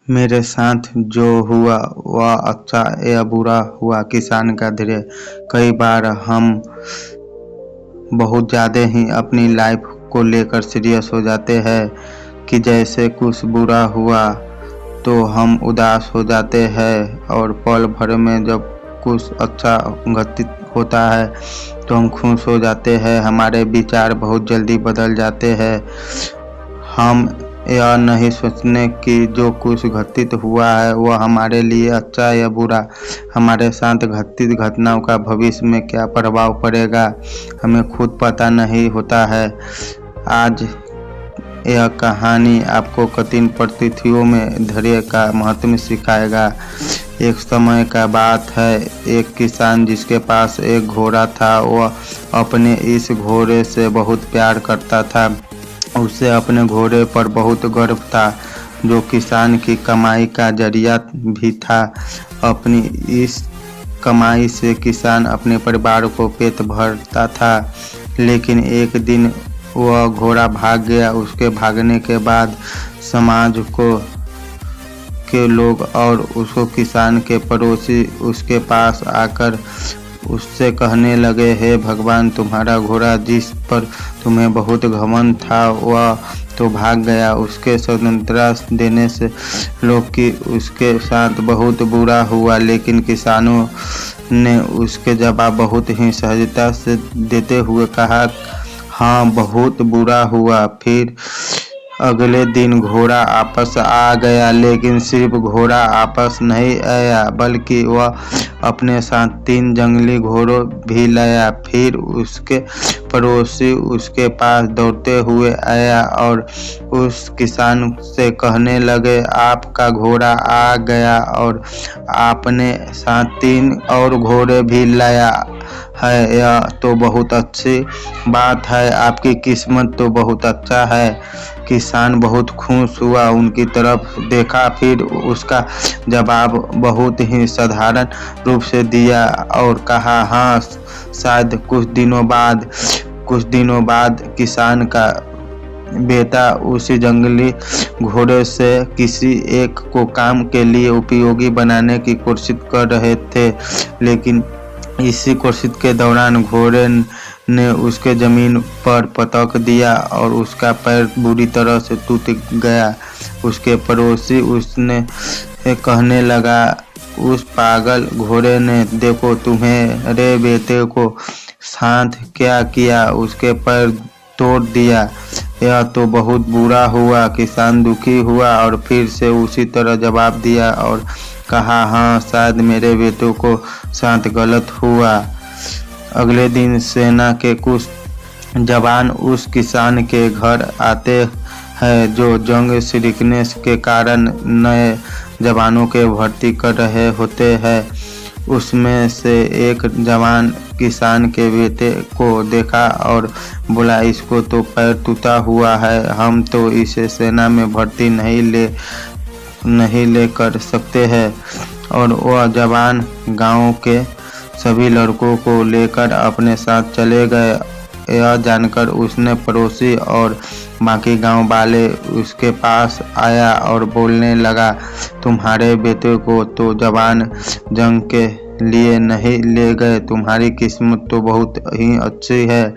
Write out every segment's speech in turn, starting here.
मेरे साथ जो हुआ वह अच्छा या बुरा हुआ किसान का धैर्य। कई बार हम बहुत ज़्यादा ही अपनी लाइफ को लेकर सीरियस हो जाते हैं कि जैसे कुछ बुरा हुआ तो हम उदास हो जाते हैं, और पल भर में जब कुछ अच्छा घटित होता है तो हम खुश हो जाते हैं। हमारे विचार बहुत जल्दी बदल जाते हैं। हम यह नहीं सोचने कि जो कुछ घटित हुआ है वह हमारे लिए अच्छा या बुरा। हमारे साथ घटित घटनाओं का भविष्य में क्या प्रभाव पड़ेगा हमें खुद पता नहीं होता है। आज यह कहानी आपको कठिन परिस्थितियों में धैर्य का महत्व सिखाएगा। एक समय का बात है, एक किसान जिसके पास एक घोड़ा था। वह अपने इस घोड़े से बहुत प्यार करता था। उसे अपने घोड़े पर बहुत गर्व था, जो किसान की कमाई का जरिया भी था। अपनी इस कमाई से किसान अपने परिवार को पेट भरता था। लेकिन एक दिन वह घोड़ा भाग गया। उसके भागने के बाद समाज के लोग और उसको किसान के पड़ोसी उसके पास आकर उससे कहने लगे, हे भगवान, तुम्हारा घोड़ा जिस पर तुम्हें बहुत घमंड था वह तो भाग गया। उसके स्वतंत्रता देने से लोग की उसके साथ बहुत बुरा हुआ। लेकिन किसानों ने उसके जवाब बहुत ही सहजता से देते हुए कहा, हाँ, बहुत बुरा हुआ। फिर अगले दिन घोड़ा वापस आ गया। लेकिन सिर्फ घोड़ा वापस नहीं आया, बल्कि वह अपने साथ 3 जंगली घोड़ों भी लाया। फिर उसके पड़ोसी उसके पास दौड़ते हुए आया और उस किसान से कहने लगे, आपका घोड़ा आ गया और आपने साथ 3 और घोड़े भी लाया है। यह तो बहुत अच्छी बात है। आपकी किस्मत तो बहुत अच्छा है। किसान बहुत खुश हुआ, उनकी तरफ देखा, फिर उसका जवाब बहुत ही साधारण रूप से दिया और कहा, हाँ, शायद कुछ दिनों बाद किसान का बेटा उसी जंगली घोड़े से किसी एक को काम के लिए उपयोगी बनाने की कोशिश कर रहे थे। लेकिन इसी कोशिश के दौरान घोड़े ने उसके जमीन पर पटक दिया और उसका पैर बुरी तरह से टूट गया। उसके पड़ोसी उसने कहने लगा, उस पागल घोड़े ने देखो तुम्हारे बेटे को साथ क्या किया, उसके पैर तोड़ दिया। यह तो बहुत बुरा हुआ। किसान दुखी हुआ और फिर से उसी तरह जवाब दिया और कहा, हाँ, शायद मेरे बेटों को साथ गलत हुआ। अगले दिन सेना के कुछ जवान उस किसान के घर आते हैं जो जंग छिड़कने के कारण नए जवानों के भर्ती कर रहे होते हैं। उसमें से एक जवान किसान के बेटे को देखा और बोला, इसको तो पैर टूटा हुआ है, हम तो इसे सेना में भर्ती नहीं ले कर सकते हैं। और वह जवान गांव के सभी लड़कों को लेकर अपने साथ चले गए। यह जानकर उसने पड़ोसी और बाकी गांव वाले उसके पास आया और बोलने लगा, तुम्हारे बेटे को तो जवान जंग के लिए नहीं ले गए, तुम्हारी किस्मत तो बहुत ही अच्छी है।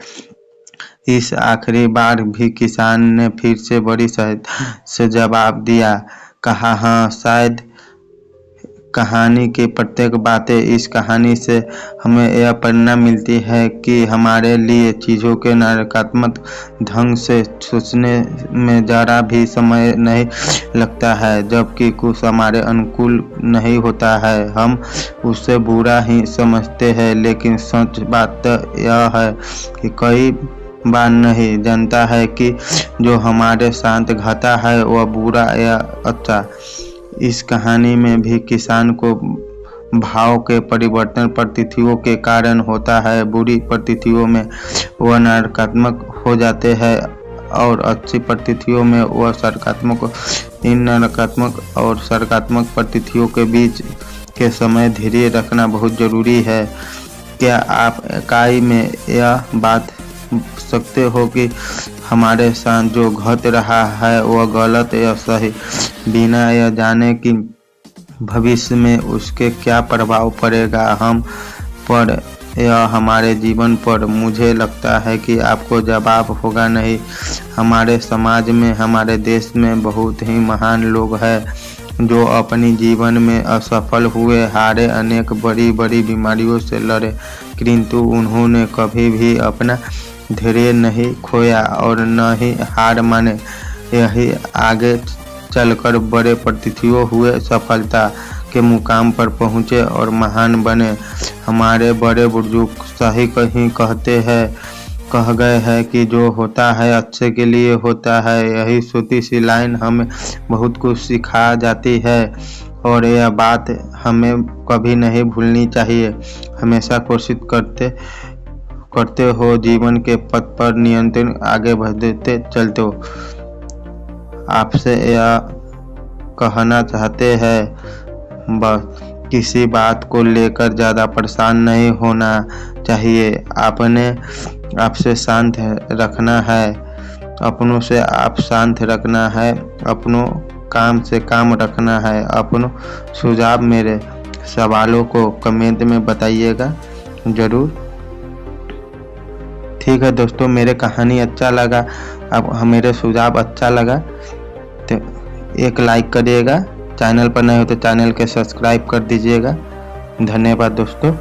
इस आखिरी बार भी किसान ने फिर से बड़ी सहजता से जवाब दिया, कहा, हाँ, शायद कहानी की प्रत्येक बातें इस कहानी से हमें यह प्रेरणा मिलती है कि हमारे लिए चीज़ों के नकारात्मक ढंग से सोचने में ज़रा भी समय नहीं लगता है। जबकि कुछ हमारे अनुकूल नहीं होता है, हम उसे बुरा ही समझते हैं। लेकिन सच बात यह है कि कई बार नहीं जानता है कि जो हमारे साथ घटा है वह बुरा या अच्छा। इस कहानी में भी किसान को भाव के परिवर्तन परिस्थितियों के कारण होता है। बुरी परिस्थितियों में वह नकारात्मक हो जाते हैं और अच्छी परिस्थितियों में वह सकारात्मक। इन नकारात्मक और सकारात्मक परिस्थितियों के बीच के समय धैर्य रखना बहुत जरूरी है। क्या आप इकाई में यह बात सकते हो कि हमारे साथ जो घट रहा है वह गलत या सही, बिना यह जाने कि भविष्य में उसके क्या प्रभाव पड़ेगा हम पर या हमारे जीवन पर। मुझे लगता है कि आपको जवाब होगा नहीं। हमारे समाज में, हमारे देश में बहुत ही महान लोग हैं जो अपनी जीवन में असफल हुए, हारे, अनेक बड़ी बड़ी बीमारियों से लड़े, किंतु उन्होंने कभी भी अपना धैर्य नहीं खोया और न ही हार माने। यही आगे चलकर बड़े प्रतिष्ठित हुए, सफलता के मुकाम पर पहुँचे और महान बने। हमारे बड़े बुजुर्ग सही कहीं कह गए हैं कि जो होता है अच्छे के लिए होता है। यही छोटी सी लाइन हमें बहुत कुछ सिखा जाती है और यह बात हमें कभी नहीं भूलनी चाहिए। हमेशा कोशिश करते हो जीवन के पथ पर नियंत्रण आगे बढ़ते चलते हो। आपसे यह कहना चाहते हैं बस किसी बात को लेकर ज़्यादा परेशान नहीं होना चाहिए। आपसे शांत रखना है, अपनों से आप शांत रखना है, अपनों काम से काम रखना है। अपनों सुझाव मेरे सवालों को कमेंट में बताइएगा ज़रूर। ठीक है दोस्तों, मेरे कहानी अच्छा लगा, अब मेरे सुझाव अच्छा लगा तो एक लाइक करिएगा। चैनल पर नए हो तो चैनल के सब्सक्राइब कर दीजिएगा। धन्यवाद दोस्तों।